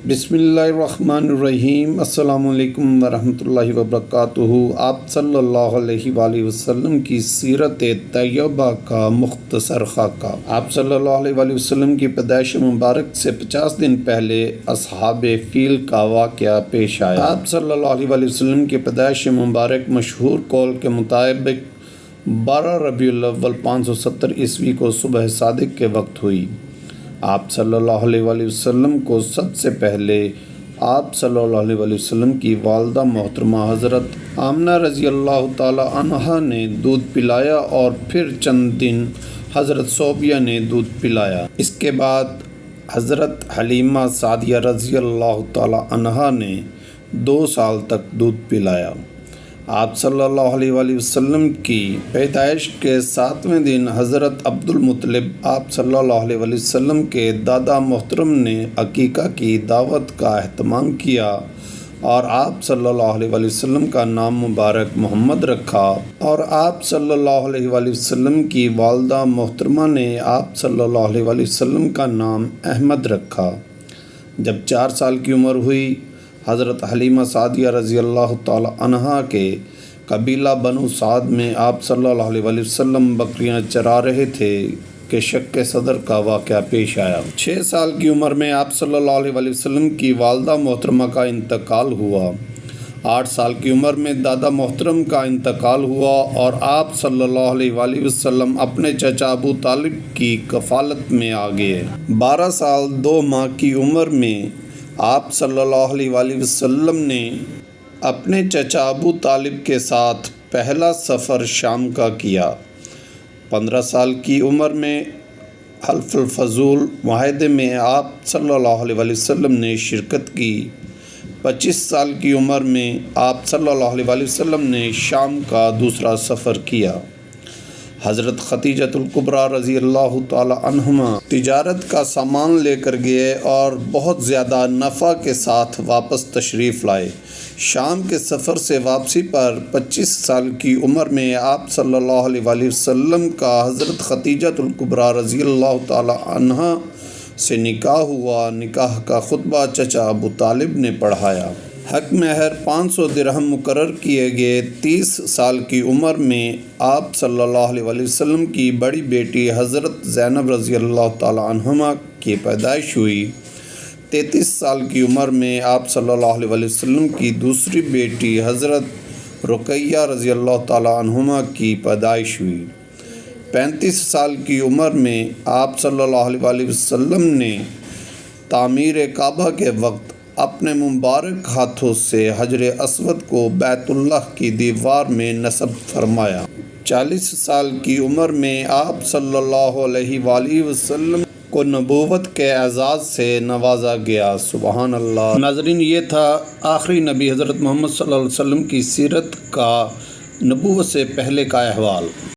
بسم اللہ الرحمن الرحیم۔ السلام علیکم ورحمۃ اللہ وبرکاتہ۔ آپ صلی اللہ علیہ وآلہ وسلم کی سیرت طیبہ کا مختصر خاکہ۔ آپ صلی اللہ علیہ وآلہ وسلم کی پیدائش مبارک سے 50 دن پہلے اصحاب فیل کا واقعہ پیش آیا۔ آپ صلی اللہ علیہ وآلہ وسلم کی پیدائش مبارک مشہور قول کے مطابق 12 ربیع الاول 570 عیسوی کو صبح صادق کے وقت ہوئی۔ آپ صلی اللہ علیہ وآلہ وسلم کو سب سے پہلے آپ صلی اللہ علیہ وآلہ وسلم کی والدہ محترمہ حضرت آمنہ رضی اللہ تعالی عنہا نے دودھ پلایا اور پھر چند دن حضرت صوبیہ نے دودھ پلایا۔ اس کے بعد حضرت حلیمہ سعدیہ رضی اللہ تعالی عنہا نے 2 سال تک دودھ پلایا۔ آپ صلی اللہ علیہ وآلہ وسلم کی پیدائش کے 7ویں دن حضرت عبدالمطلب آپ صلی اللہ علیہ وآلہ وسلم کے دادا محترم نے عقیقہ کی دعوت کا اہتمام کیا اور آپ صلی اللہ علیہ وآلہ وسلم کا نام مبارک محمد رکھا، اور آپ صلی اللہ علیہ وآلہ وسلم کی والدہ محترمہ نے آپ صلی اللہ علیہ وآلہ وسلم کا نام احمد رکھا۔ جب 4 سال کی عمر ہوئی، حضرت حلیمہ سعدیہ رضی اللہ تعالی عنہا کے قبیلہ بنو سعد میں آپ صلی اللہ علیہ وآلہ وسلم بکریاں چرا رہے تھے کہ شق صدر کا واقعہ پیش آیا۔ 6 سال کی عمر میں آپ صلی اللہ علیہ وآلہ وسلم کی والدہ محترمہ کا انتقال ہوا۔ 8 سال کی عمر میں دادا محترم کا انتقال ہوا اور آپ صلی اللہ علیہ وآلہ وسلم اپنے چچا ابو طالب کی کفالت میں آ گئے۔ 12 سال 2 ماہ کی عمر میں آپ صلی اللہ علیہ وآلہ وسلم نے اپنے چچا ابو طالب کے ساتھ پہلا سفر شام کا کیا۔ 15 سال کی عمر میں حلف الفضول معاہدے میں آپ صلی اللہ علیہ وآلہ وسلم نے شرکت کی۔ 25 سال کی عمر میں آپ صلی اللہ علیہ وآلہ وسلم نے شام کا دوسرا سفر کیا۔ حضرت خدیجۃ الکبریٰ رضی اللہ تعالی عنہما تجارت کا سامان لے کر گئے اور بہت زیادہ نفع کے ساتھ واپس تشریف لائے۔ شام کے سفر سے واپسی پر 25 سال کی عمر میں آپ صلی اللہ علیہ وآلہ وسلم کا حضرت خدیجۃ الکبریٰ رضی اللہ تعالی عنہا سے نکاح ہوا۔ نکاح کا خطبہ چچا ابو طالب نے پڑھایا۔ حق مہر 500 درہم مقرر کیے گئے۔ 30 سال کی عمر میں آپ صلی اللہ علیہ وآلہ وسلم کی بڑی بیٹی حضرت زینب رضی اللہ تعالی عنہما کی پیدائش ہوئی۔ 33 سال کی عمر میں آپ صلی اللہ علیہ وآلہ وسلم کی دوسری بیٹی حضرت رقیہ رضی اللہ تعالی عنہما کی پیدائش ہوئی۔ 35 سال کی عمر میں آپ صلی اللہ علیہ وآلہ وسلم نے تعمیر کعبہ کے وقت اپنے مبارک ہاتھوں سے حجر اسود کو بیت اللہ کی دیوار میں نصب فرمایا۔ 40 سال کی عمر میں آپ صلی اللہ علیہ وآلہ وسلم کو نبوت کے اعزاز سے نوازا گیا۔ سبحان اللہ۔ ناظرین، یہ تھا آخری نبی حضرت محمد صلی اللہ علیہ وسلم کی سیرت کا نبوت سے پہلے کا احوال۔